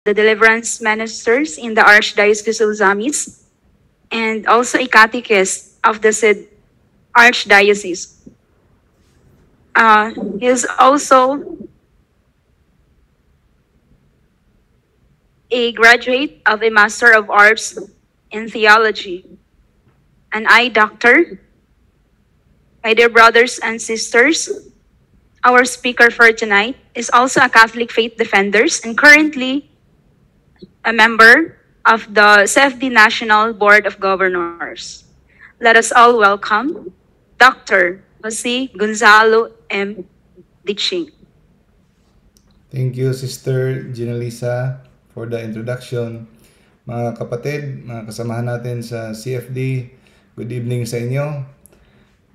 the deliverance ministers in the Archdiocese of Zamis, and also a catechist of the said Archdiocese. He is also a graduate of a Master of Arts in Theology, an eye doctor. My dear brothers and sisters, our speaker for tonight is also a Catholic faith defender and currently a member of the CFD National Board of Governors. Let us all welcome Dr. Jose Gonzalo M. Diching. Thank you, Sister Ginalisa, for the introduction. Mga kapatid, mga kasamahan natin sa CFD, good evening sa inyo.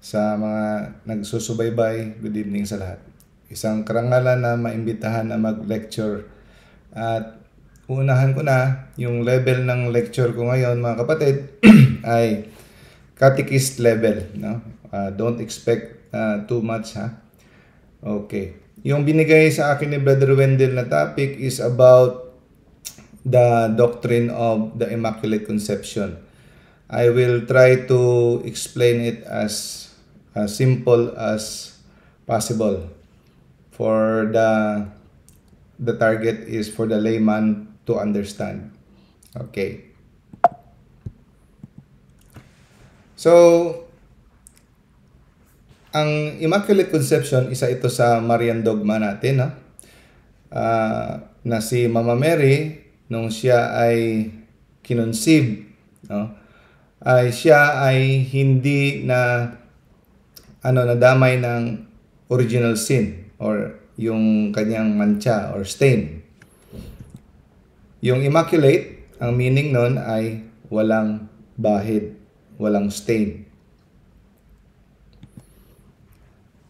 Sa mga nagsusubaybay, good evening sa lahat. Isang karangalan na maimbitahan na mag-lecture. At unahan ko na, yung level ng lecture ko ngayon, mga kapatid, ay catechist level. No? Don't expect too much, ha? Okay. Yung binigay sa akin ni Brother Wendell na topic is about the doctrine of the Immaculate Conception. I will try to explain it as simple as possible. For the target is for the layman to understand. Okay. So, ang Immaculate Conception, isa ito sa Marian dogma natin, no? Na si Mama Mary, nung siya ay kinonceive, no? Siya ay hindi na nadamay ng original sin or yung kanyang mancha or stain. Yung immaculate, ang meaning nun ay walang bahid, walang stain.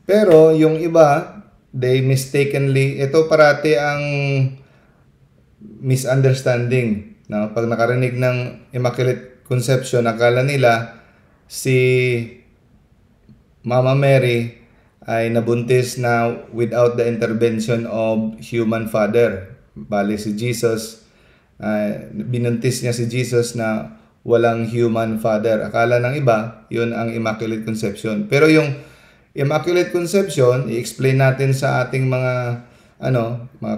Pero yung iba, they mistakenly, ito parati ang misunderstanding. No? Pag nakarinig ng Immaculate Conception, akala nila si Mama Mary ay nabuntis na without the intervention of human father. Bali si Jesus, binuntis niya si Jesus na walang human father. Akala ng iba, yun ang Immaculate Conception. Pero yung Immaculate Conception, i-explain natin sa ating mga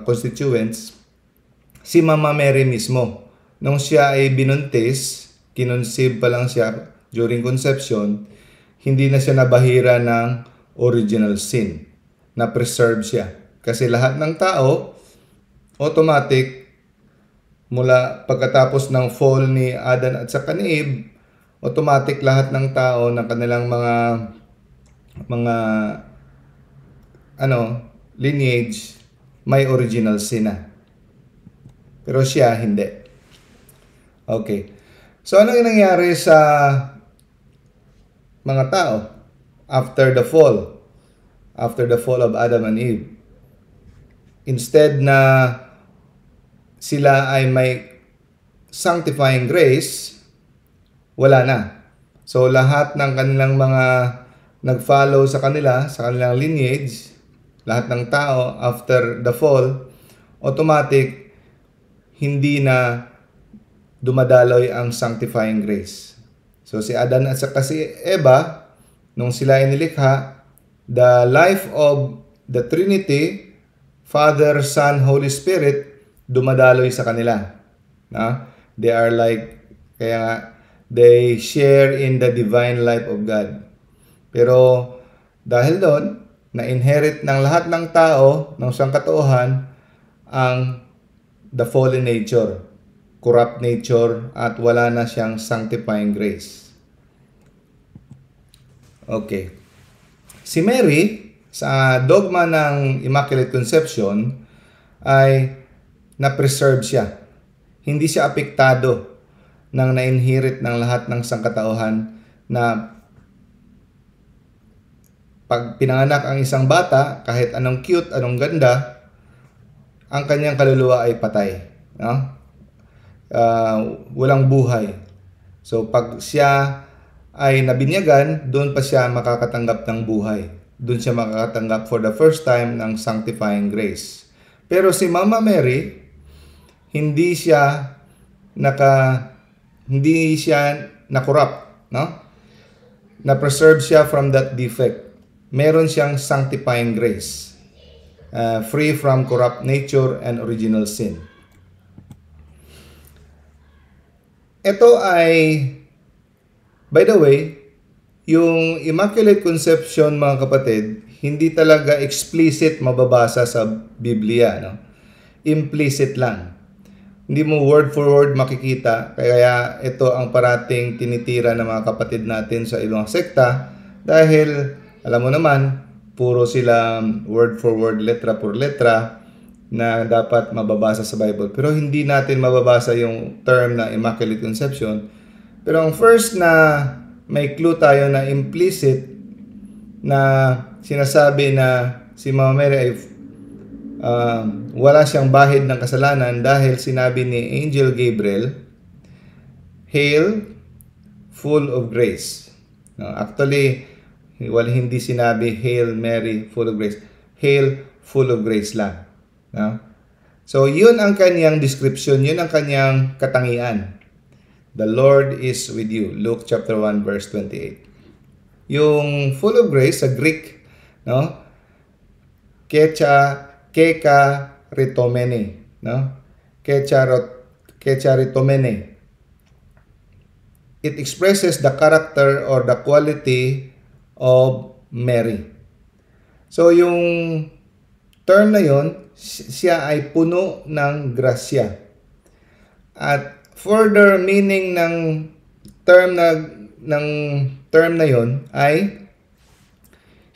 constituents, si Mama Mary mismo. Nung siya ay binuntis, kinonceive pa lang siya during conception, hindi na siya nabahira ng original sin. Na-preserve siya. Kasi lahat ng tao, automatic, mula pagkatapos ng fall ni Adan at saka ni Eve, automatic lahat ng tao ng kanilang mga lineage, may original sin na. Pero siya, hindi. Okay. So, ano yung nangyari sa mga tao after the fall? After the fall of Adam and Eve? Instead na sila ay may sanctifying grace, wala na. So, lahat ng kanilang mga nag-follow sa kanilang lineage, lahat ng tao after the fall, automatic, hindi na dumadaloy ang sanctifying grace. So si Adan at saka si Eva, nung sila ay nilikha, the life of the Trinity, Father, Son, Holy Spirit, dumadaloy sa kanila. No? They are like, kaya nga, they share in the divine life of God. Pero dahil doon, na-inherit ng lahat ng tao, ng sangkatauhan, ang the fallen nature, corrupt nature, at wala na siyang sanctifying grace. Okay. Si Mary, sa dogma ng Immaculate Conception, ay na-preserve siya. Hindi siya apektado ng na-inherit ng lahat ng sangkatauhan na pag pinanganak ang isang bata, kahit anong cute, anong ganda, ang kanyang kaluluwa ay patay. No? Walang buhay. So pag siya ay nabinyagan, doon pa siya makakatanggap ng buhay. Doon siya makakatanggap for the first time ng sanctifying grace. Pero si Mama Mary, hindi siya hindi siya na-corrupt, no? Na-preserve siya from that defect. Meron siyang sanctifying grace. Free from corrupt nature and original sin. Ito ay, by the way, yung Immaculate Conception, mga kapatid, hindi talaga explicit mababasa sa Biblia, no? Implicit lang. Hindi mo word for word makikita, kaya ito ang parating tinitira ng mga kapatid natin sa ibang sekta dahil, alam mo naman, puro sila word for word, letra por letra na dapat mababasa sa Bible. Pero hindi natin mababasa yung term na Immaculate Conception. Pero ang first na may clue tayo na implicit na sinasabi na si Mama Mary ay wala siyang bahid ng kasalanan dahil sinabi ni Angel Gabriel, "Hail, full of grace." No, actually, hindi sinabi Hail Mary, full of grace. Hail, full of grace lang. No? So, yun ang kanyang description, yun ang kanyang katangian. The Lord is with you. Luke chapter 1 verse 28. Yung full of grace sa Greek, no? Kecharitomene, no? Kecharitomene. It expresses the character or the quality of Mary. So yung term na yon, siya ay puno ng grasya. At further meaning ng term na yon ay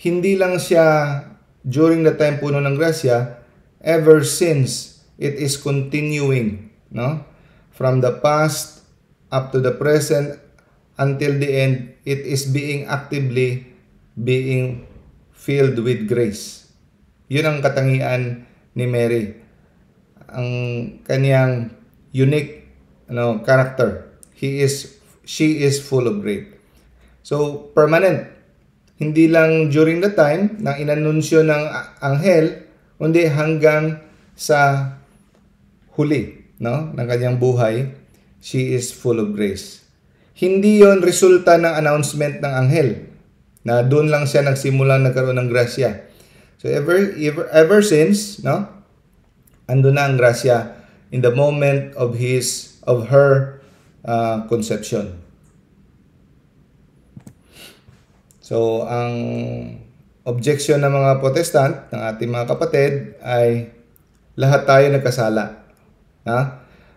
hindi lang siya during the time puno ng grasya, ever since it is continuing, no? From the past up to the present until the end, it is actively being filled with grace. Yun ang katangian ni Mary. Ang kaniyang unique character. She is full of grace. So, permanent. Hindi lang during the time na inanunsyo ng anghel, kundi hanggang sa huli, no, ng kanyang buhay, she is full of grace. Hindi yon resulta ng announcement ng anghel na doon lang siya nagsimulang nagkaroon ng grasya. So ever since, no, andun na ang grasya in the moment of her conception. So ang objection ng mga Protestant, ng ating mga kapatid, ay lahat tayo nagkasala.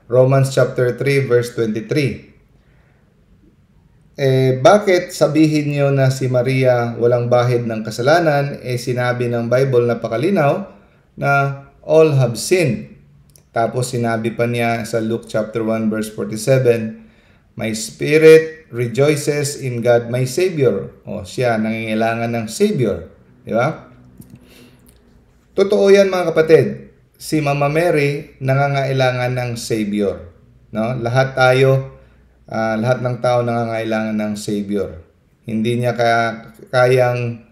Romans chapter 3 verse 23. Bakit sabihin nyo na si Maria walang bahid ng kasalanan? Sinabi ng Bible napakalinaw na all have sinned. Tapos sinabi pa niya sa Luke chapter 1 verse 47, my spirit rejoices in God my Savior. Siya nangangailangan ng Savior. Di ba? Totoo yan, mga kapatid. Si Mama Mary nangangailangan ng Savior. No? Lahat ng tao nangangailangan ng Savior. Hindi niya kayang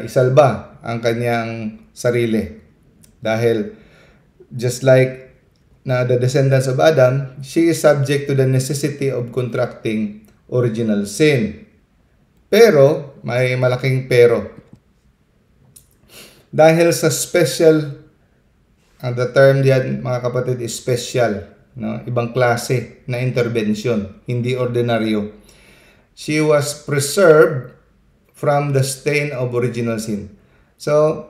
isalba ang kanyang sarili. Dahil just like the descendants of Adam, she is subject to the necessity of contracting original sin. Pero, may malaking pero. Dahil sa special, the term diyan, mga kapatid, is special. No? Ibang klase na intervention, hindi ordinaryo. She was preserved from the stain of original sin. So,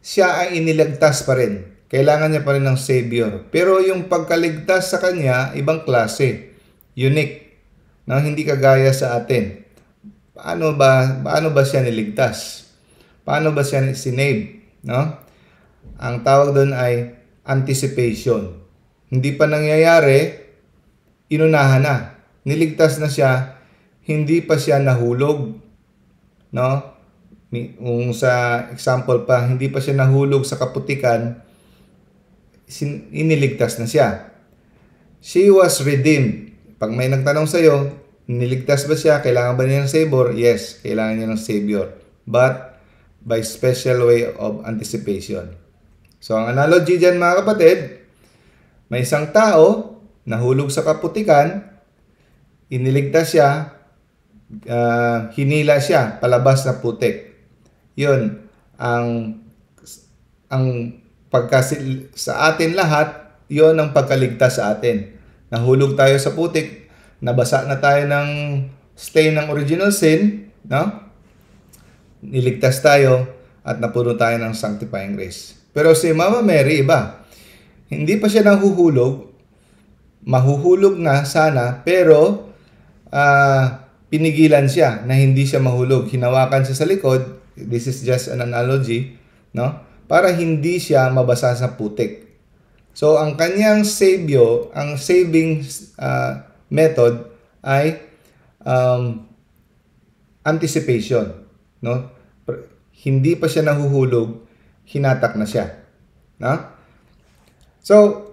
siya ay iniligtas pa rin. Kailangan niya pa rin ng Savior. Pero yung pagkaligtas sa kanya, ibang klase. Unique. No? Hindi kagaya sa atin. Paano ba siya niligtas? Paano ba siya sinave? No? Ang tawag doon ay anticipation. Hindi pa nangyayari, inunahan na. Niligtas na siya, hindi pa siya nahulog. No? Kung sa example pa, hindi pa siya nahulog sa kaputikan, iniligtas na siya. She was redeemed. Pag may nagtanong sa'yo, niligtas ba siya? Kailangan ba niya ng Savior? Yes, kailangan niya ng Savior. But by special way of anticipation. So, ang analogy dyan, mga kapatid, May isang tao, nahulog sa kaputikan, iniligtas siya, hinila siya palabas na putik. Yun, ang sa atin lahat, yon ang pagkaligtas sa atin. Nahulog tayo sa putik, nabasa na tayo ng stain ng original sin, no? Niligtas tayo at napuno tayo ng sanctifying grace. Pero si Mama Mary, iba. Hindi pa siya nahuhulog, mahuhulog na sana, pero pinigilan siya na hindi siya mahulog. Hinawakan siya sa likod, this is just an analogy, no? Para hindi siya mabasa sa putik. So, ang kanyang ang saving method ay anticipation, no? Hindi pa siya nahuhulog, hinatak na siya, no? So,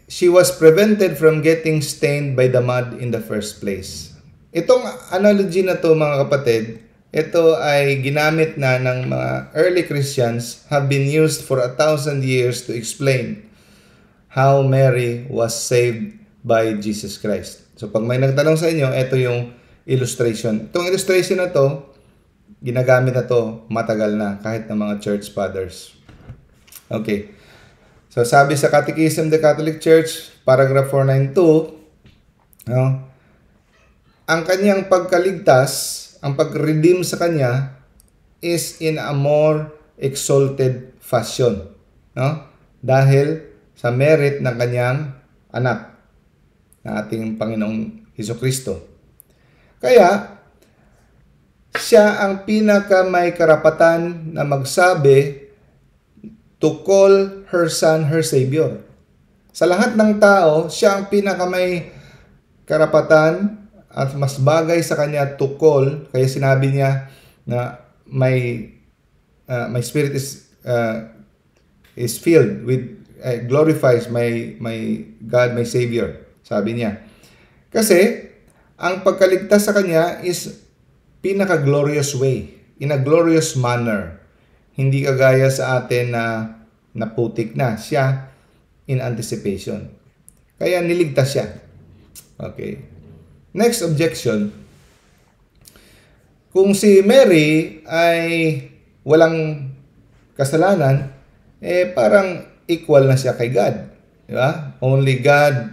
she was prevented from getting stained by the mud in the first place. Itong analogy na to, mga kapatid, ito ay ginamit na ng mga early Christians, have been used for 1,000 years to explain how Mary was saved by Jesus Christ. So pag may nagtanong sa inyo, ito yung illustration. Itong illustration na to, ginagamit na to matagal na kahit ng mga church fathers. Okay. So sabi sa Catechism of the Catholic Church, paragraph 492, no? Ang kanyang pagkaligtas, ang pag-redeem sa kanya is in a more exalted fashion, no? Dahil sa merit ng kanyang anak, na ating Panginoong Hesukristo. Kaya, siya ang pinaka may karapatan na magsabi to call her son her Savior. Sa lahat ng tao, siya ang pinaka may karapatan at mas bagay sa kanya to call, kaya sinabi niya na my spirit is filled with glorifies my God, my Savior, sabi niya. Kasi ang pagkaligtas sa kanya is pinaka-glorious way, in a glorious manner. Hindi kagaya sa atin na naputik na siya in anticipation. Kaya niligtas siya. Okay. Next objection, kung si Mary ay walang kasalanan, parang equal na siya kay God. Di ba? Only God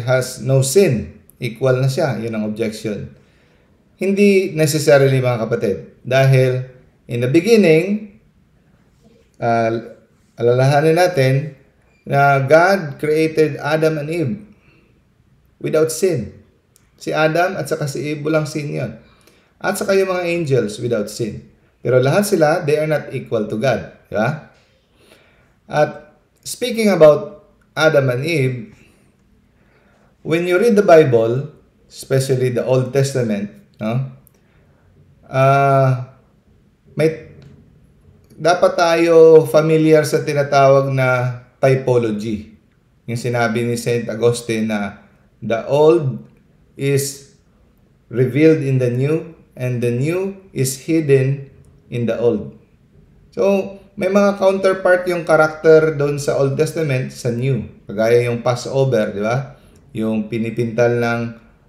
has no sin. Equal na siya. Yun ang objection. Hindi necessarily, mga kapatid. Dahil in the beginning, alalahanin natin na God created Adam and Eve without sin. Si Adam at saka si Eve, walang sin yun. At saka yung mga angels without sin. Pero lahat sila, they are not equal to God. Diba? At speaking about Adam and Eve, when you read the Bible, especially the Old Testament, no? Dapat tayo familiar sa tinatawag na typology. Yung sinabi ni Saint Augustine na the old is revealed in the new and the new is hidden in the old. So, may mga counterpart yung karakter doon sa Old Testament sa New. Kagaya yung Passover, di ba? Yung pinipintal ng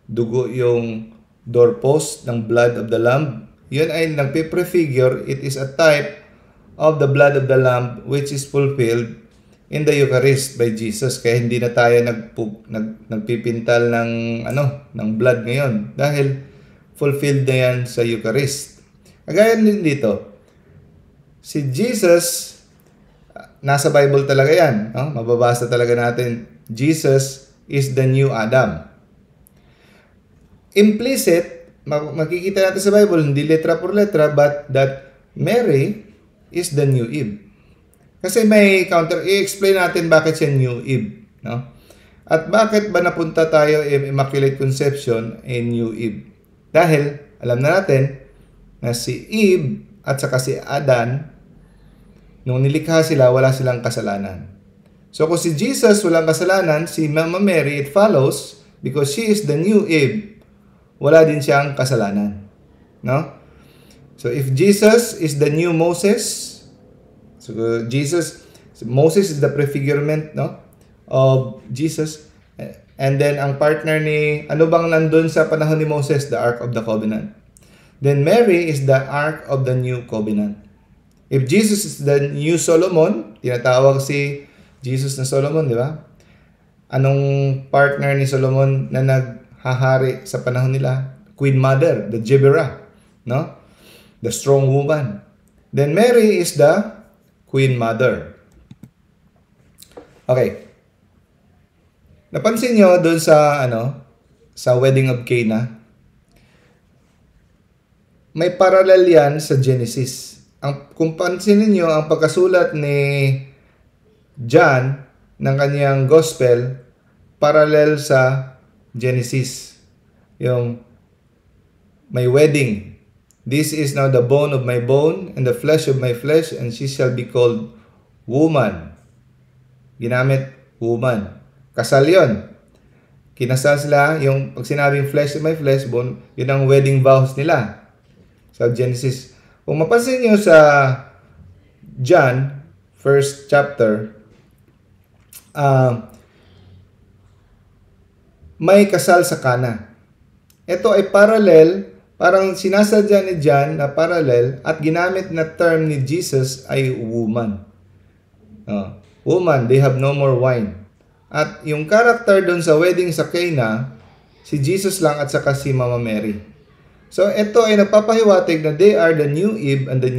dugo yung doorpost ng blood of the lamb. Yun ay nagpiprefigure, it is a type of the blood of the lamb which is fulfilled in the Eucharist by Jesus. Kaya hindi na tayo nagpipintal ng blood ngayon dahil fulfilled na yan sa Eucharist. Kagaya din dito, si Jesus, nasa Bible talaga yan, no? Mababasa talaga natin, Jesus is the new Adam. Implicit, makikita natin sa Bible, hindi letra por letra, but that Mary is the new Eve. Kasi may i-explain natin bakit siya new Eve, no? At bakit ba napunta tayo Immaculate Conception in new Eve? Dahil alam na natin na si Eve at saka si Adan, nung nilikha sila, wala silang kasalanan. So kung si Jesus walang kasalanan, si Mama Mary, it follows, because she is the new Eve, wala din siyang kasalanan, no? So if Jesus is the new Moses, so Jesus, Moses is the prefigurement, no, of Jesus. And then ang partner ni, ano bang nandun sa panahon ni Moses? The Ark of the Covenant. Then Mary is the Ark of the New Covenant. If Jesus is the new Solomon, tinatawag si Jesus na Solomon, di ba? Anong partner ni Solomon na naghahari sa panahon nila? Queen Mother, the Deborah, no? The strong woman. Then Mary is the Queen Mother. Okay. Napansin nyo doon sa sa wedding of Cana, may parallel yan sa Genesis. Kung pansinin nyo, ang pagkasulat ni John ng kanyang gospel, parallel sa Genesis. Yung may wedding. This is now the bone of my bone and the flesh of my flesh, and she shall be called woman. Ginamit woman. Kasal yun. Kinasal sila, yung pag sinabing flesh of my flesh, bone, yun ang wedding vows nila sa Genesis. Kung mapansin nyo sa John, first chapter, may kasal sa Cana. Ito ay parallel, parang sinasadya ni John na parallel at ginamit na term ni Jesus ay woman. Woman, they have no more wine. At yung character doon sa wedding sa Cana, si Jesus lang at saka si Mama Mary. So ito ay nagpapahiwatig na they are the new Eve and the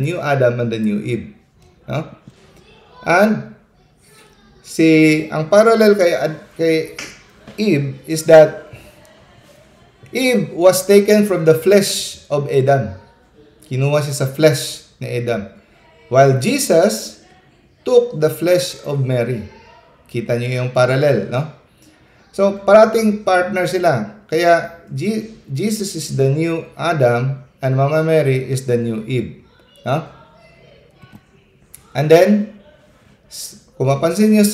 new Adam and the new Eve. No? And ang parallel kay Eve is that Eve was taken from the flesh of Adam. Kinuha siya sa flesh ni Adam. While Jesus took the flesh of Mary. Kita niyo yung parallel, no? So, parating partner sila. Kaya, Jesus is the new Adam and Mama Mary is the new Eve. No? And then, kung mapansin niyo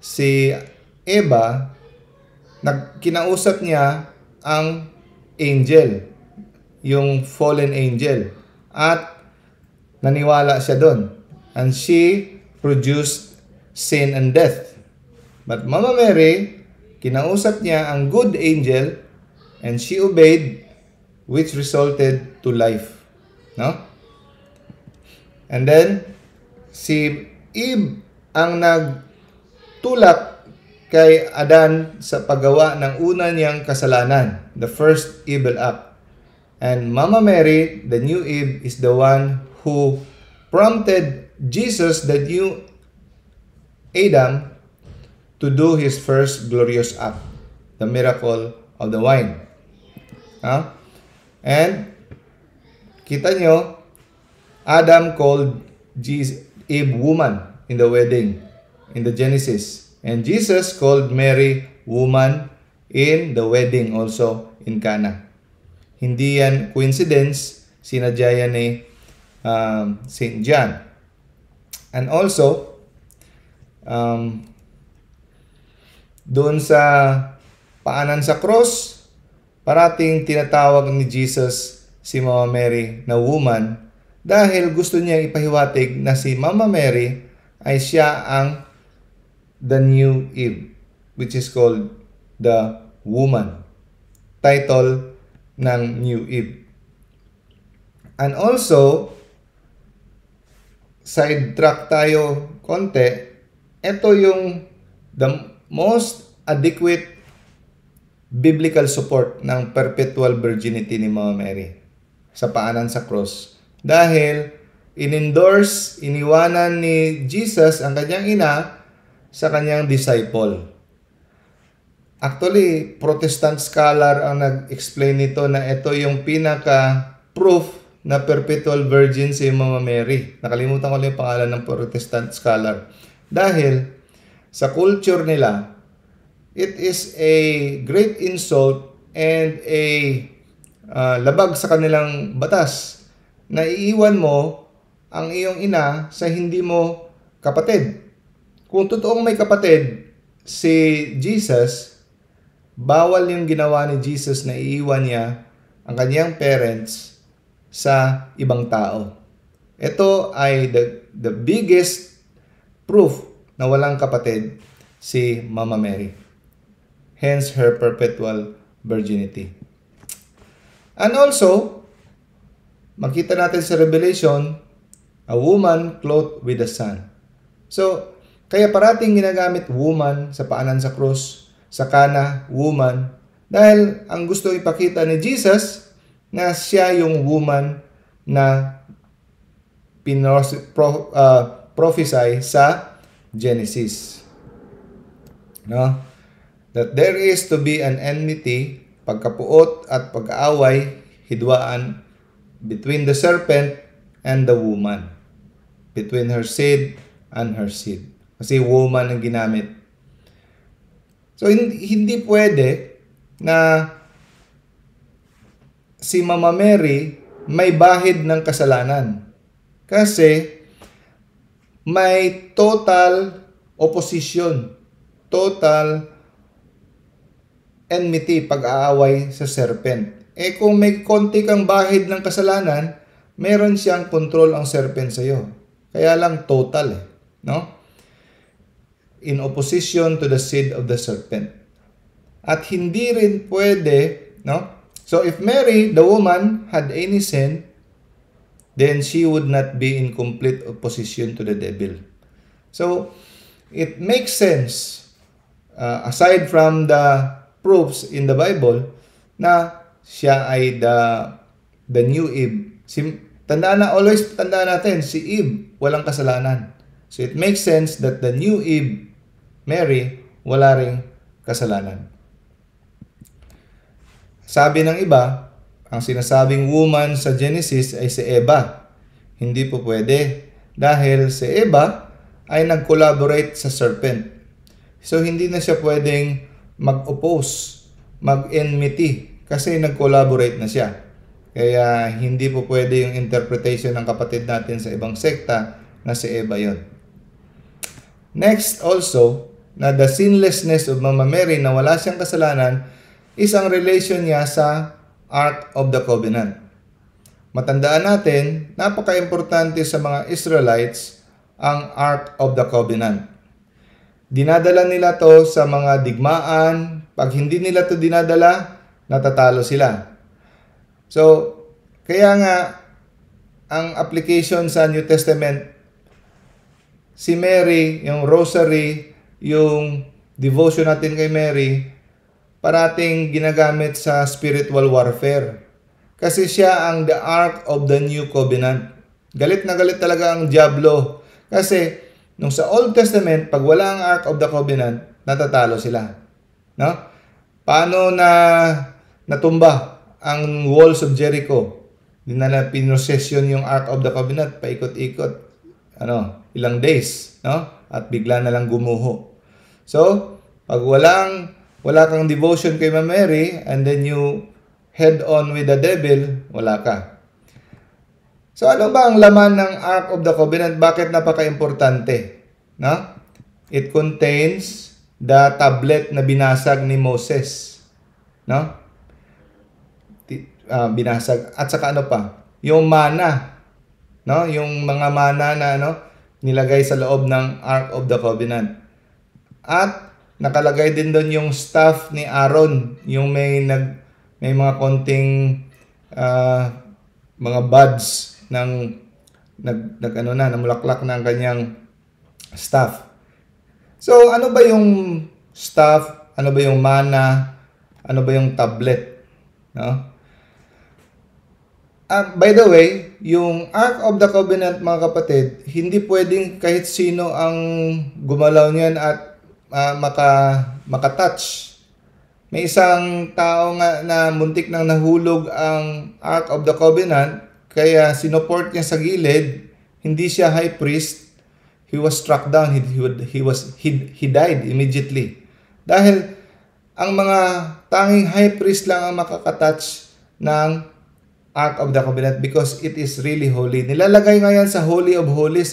si Eva, kinausap niya ang angel, yung fallen angel, at naniwala siya doon. And she produced sin and death. But Mama Mary, kinausap niya ang good angel and she obeyed, which resulted to life. No? And then, si Eve ang nagtulak kay Adan sa paggawa ng una niyang kasalanan, the first evil act. And Mama Mary, the new Eve, is the one who prompted Jesus, the new Adam, to do his first glorious act, the miracle of the wine. And kita nyo, Adam called Eve woman in the wedding, in the Genesis. And Jesus called Mary woman in the wedding also in Cana. Hindi yan coincidence, sinadya yan ni St. John. And also, doon sa paanan sa cross, parating tinatawag ni Jesus si Mama Mary na woman dahil gusto niya ipahiwatig na si Mama Mary ay siya ang the new Eve, which is called the woman. Title ng new Eve. And also, sidetrack tayo konti. Ito yung the most adequate biblical support ng perpetual virginity ni Mama Mary sa paanan sa cross. Dahil iniwanan ni Jesus ang kanyang ina sa kanyang disciple. Actually, Protestant scholar ang nag-explain nito na ito yung pinaka-proof na perpetual virgin si Mama Mary. Nakalimutan ko lang yung pangalan ng Protestant scholar. Dahil sa culture nila, it is a great insult and a labag sa kanilang batas na iiwan mo ang iyong ina sa hindi mo kapatid. Kung totoong may kapatid si Jesus, bawal yung ginawa ni Jesus na iiwan niya ang kanyang parents sa ibang tao. Ito ay the biggest proof na walang kapatid si Mama Mary. Hence her perpetual virginity. And also, makita natin sa Revelation, a woman clothed with the sun. So, kaya parating ginagamit woman sa paanan sa krus, sa kana, woman, dahil ang gusto ipakita ni Jesus na siya yung woman na prophesy sa Genesis. No? That there is to be an enmity, pagkapuot at pag-aaway, hidwaan between the serpent and the woman. Between her seed and her seed. Kasi woman ang ginamit. So, hindi pwede na si Mama Mary may bahid ng kasalanan. Kasi may total opposition, total enmity, pag-aaway sa serpent. Eh kung may konti kang bahid ng kasalanan, meron siyang control ang serpent sa iyo. Kaya lang total, no? In opposition to the seed of the serpent. At hindi rin pwede, no? So if Mary, the woman, had any sin, then she would not be in complete opposition to the devil. So it makes sense, aside from the proofs in the Bible, na siya ay the new Eve. Always tandaan natin, si Eve, walang kasalanan. So it makes sense that the new Eve, Mary, wala ring kasalanan. Sabi ng iba, ang sinasabing woman sa Genesis ay si Eva. Hindi po pwede dahil si Eva ay nag-collaborate sa serpent. So hindi na siya pwedeng mag-oppose, mag-enmity kasi nag-collaborate na siya. Kaya hindi po pwede yung interpretation ng kapatid natin sa ibang sekta na si Eva yon. Next also, na the sinlessness of Mama Mary na wala siyang kasalanan is ang relation niya sa Ark of the Covenant. Matandaan natin, napaka-importante sa mga Israelites ang Ark of the Covenant. Dinadala nila to sa mga digmaan. Pag hindi nila to dinadala, natatalo sila. So, kaya nga, ang application sa New Testament, si Mary, yung rosary, yung devotion natin kay Mary, parating ginagamit sa spiritual warfare. Kasi siya ang the Ark of the New Covenant. Galit na galit talaga ang diablo. Kasi, nung sa Old Testament, pag wala ang Ark of the Covenant, natatalo sila. No? Paano na natumba ang walls of Jericho? Dinala pinosesyon yung Ark of the Covenant, paikot-ikot. Ilang days, no? At bigla na lang gumuho. So, pag wala kang devotion kay Mama Mary, and then you head on with the devil, wala ka. So, ano ba ang laman ng Ark of the Covenant? Bakit napaka-importante? No? It contains the tablet na binasag ni Moses. No? Binasag. At saka ano pa? Yung mana. No? Yung mga mana na nilagay sa loob ng Ark of the Covenant. At nakalagay din doon yung staff ni Aaron, yung may mga konting mga buds ng namulaklak ng kanyang staff. So ano ba yung staff? Ano ba yung mana? Ano ba yung tablet? No? By the way, yung Ark of the Covenant, mga kapatid, hindi pwedeng kahit sino ang gumalaw niyan at makatouch. May isang tao nga na muntik nang nahulog ang Ark of the Covenant, kaya sinuport niya sa gilid. Hindi siya high priest. He was struck down. He died immediately. Dahil ang mga tanging high priest lang ang makakatouch ng Ark of the Covenant because it is really holy. Nilalagay nga yan sa Holy of Holies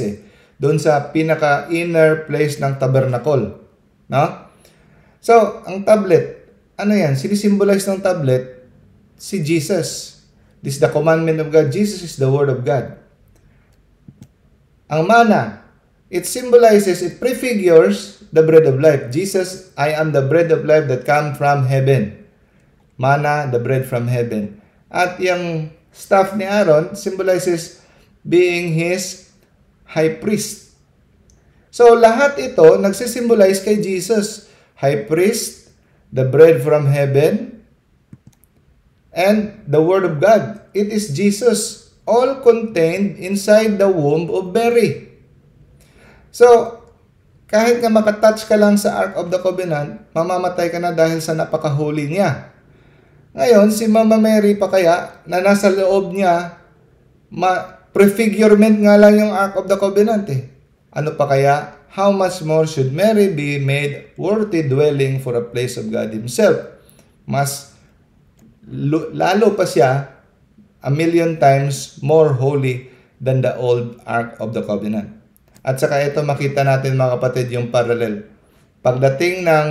doon sa pinaka-inner place ng tabernacle. No? So, ang tablet, ano yan? Sinisimbolize ng tablet si Jesus. This is the commandment of God. Jesus is the Word of God. Ang mana, it symbolizes, it prefigures the bread of life. Jesus, I am the bread of life that come from heaven. Mana, the bread from heaven. At yung staff ni Aaron symbolizes being his high priest. So lahat ito nagsisimbolize kay Jesus. High priest, the bread from heaven, and the Word of God. It is Jesus, all contained inside the womb of Mary. So, kahit nga makatouch ka lang sa Ark of the Covenant, mamamatay ka na dahil sa napakahuli niya. Ngayon, si Mama Mary pa kaya, na nasa loob niya, prefigurement nga lang yung Ark of the Covenant eh. Ano pa kaya? How much more should Mary be made worthy dwelling for a place of God Himself? Mas lalo pa siya, a million times more holy than the old Ark of the Covenant. At saka ito makita natin mga kapatid yung parallel. Pagdating ng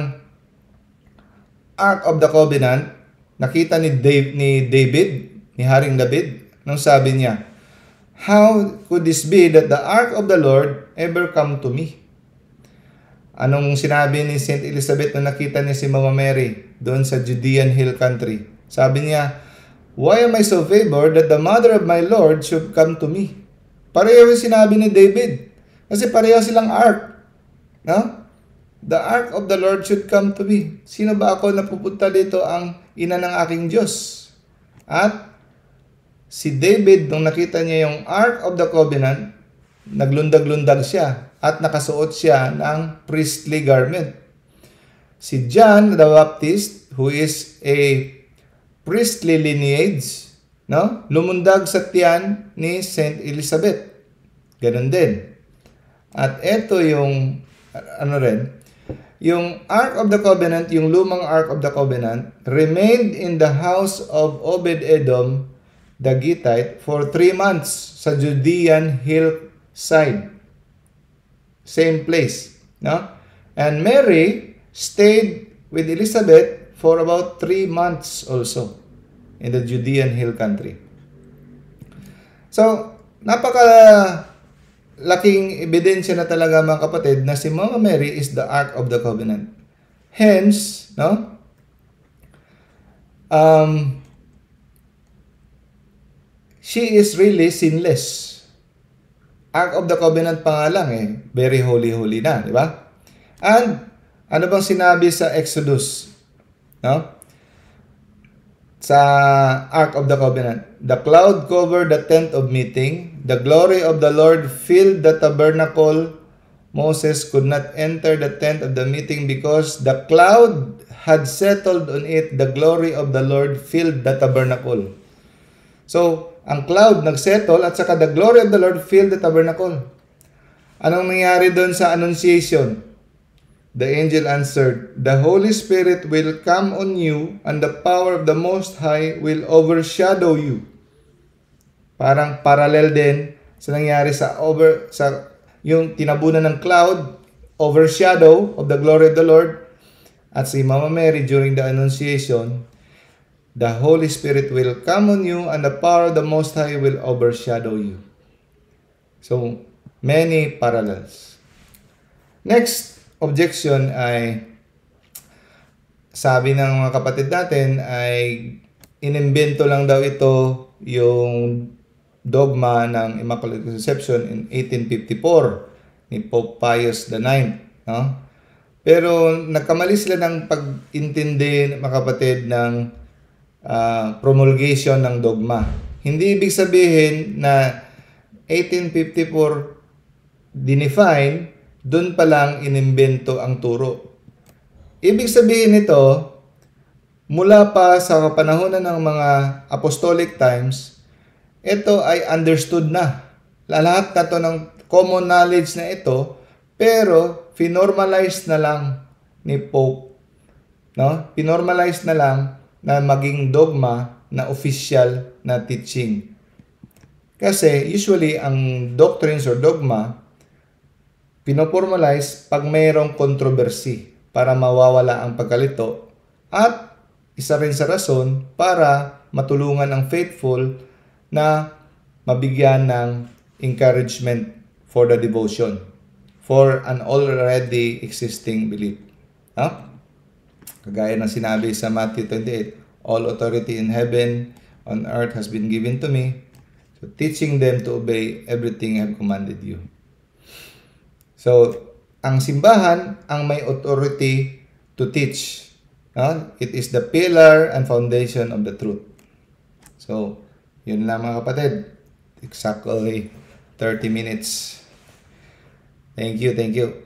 Ark of the Covenant, nakita ni David, ni Haring David, nung sabi niya, how could this be that the Ark of the Lord ever come to me? Anong sinabi ni Saint Elizabeth nung nakita niya si Mama Mary doon sa Judean Hill Country? Sabi niya, why am I so favored that the mother of my Lord should come to me? Pareho yung sinabi ni David. Kasi pareho silang ark. No? The ark of the Lord should come to me. Sino ba ako na pupunta dito ang ina ng aking Diyos? At si David, nung nakita niya yung Ark of the Covenant, naglundag-lundag siya at nakasuot siya ng priestly garment. Si John the Baptist, who is a priestly lineage, no? Lumundag sa tiyan ni Saint Elizabeth. Ganon din. At ito yung, yung Ark of the Covenant, yung lumang Ark of the Covenant, remained in the house of Obed-Edom, the Gittite, for 3 months sa Judean hillside. Same place. No? And Mary stayed with Elizabeth for about 3 months also in the Judean hill country. So, laking ebidensya na talaga mga kapatid na si Mama Mary is the Ark of the Covenant. Hence, no? She is really sinless. Ark of the Covenant pa nga lang eh. Very holy na, di ba? And, ano bang sinabi sa Exodus? No? Sa Ark of the Covenant. The cloud covered the tent of meeting. The glory of the Lord filled the tabernacle. Moses could not enter the tent of the meeting because the cloud had settled on it. The glory of the Lord filled the tabernacle. So, ang cloud nagsettle at saka the glory of the Lord filled the tabernacle. Anong nangyari doon sa Annunciation? The angel answered, the Holy Spirit will come on you and the power of the Most High will overshadow you. Parang parallel din sa nangyari sa yung tinabunan ng cloud, overshadow of the glory of the Lord. At si Mama Mary during the Annunciation, the Holy Spirit will come on you and the power of the Most High will overshadow you. So, many parallels. Next objection ay, sabi ng mga kapatid natin ay inimbento lang daw ito yung dogma ng Immaculate Conception in 1854 ni Pope Pius IX. No? Pero nagkamali sila ng pag-intindi, mga kapatid, ng promulgation ng dogma. Hindi ibig sabihin na 1854 dinefine, dun pa lang inimbento ang turo. Ibig sabihin nito, mula pa sa kapanahonan ng mga apostolic times, ito ay understood na. Lahat na to ng common knowledge na ito, pero finormalize na lang ni Pope. No? Finormalize na lang na maging dogma na official na teaching. Kasi usually ang doctrines or dogma pinoformalize pag mayroong controversy para mawawala ang pagkalito at isa rin sa rason para matulungan ang faithful na mabigyan ng encouragement for the devotion, for an already existing belief. No? Kagaya ng sinabi sa Matthew 28, all authority in heaven, on earth has been given to me. So, teaching them to obey everything I have commanded you. So, ang simbahan ang may authority to teach. No? It is the pillar and foundation of the truth. So, yun lang mga kapatid. Exactly 30 minutes. Thank you, thank you.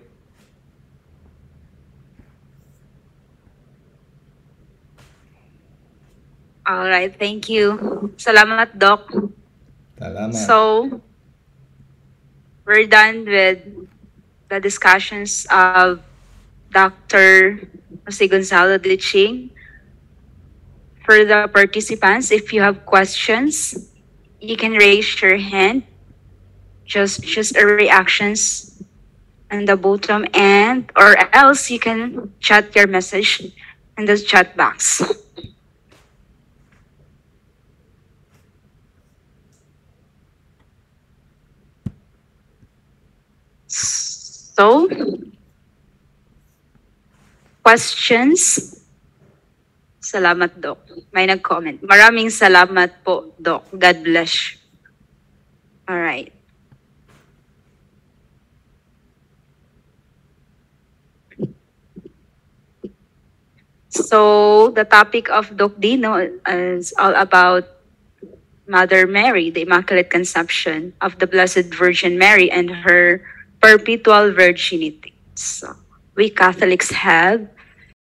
All right, thank you. Salamat, Doc. Salamat. So, we're done with the discussions of Dr. Jose Gonzalo de Ching. For the participants, if you have questions, you can raise your hand. Just a reactions on the bottom end, or else you can chat your message in the chat box. So, questions? Salamat, Doc. May nag-comment. Maraming salamat po, Doc. God bless. All right. So, the topic of Doc Dino is all about Mother Mary, the Immaculate Conception of the Blessed Virgin Mary and her perpetual virginity. So, we Catholics have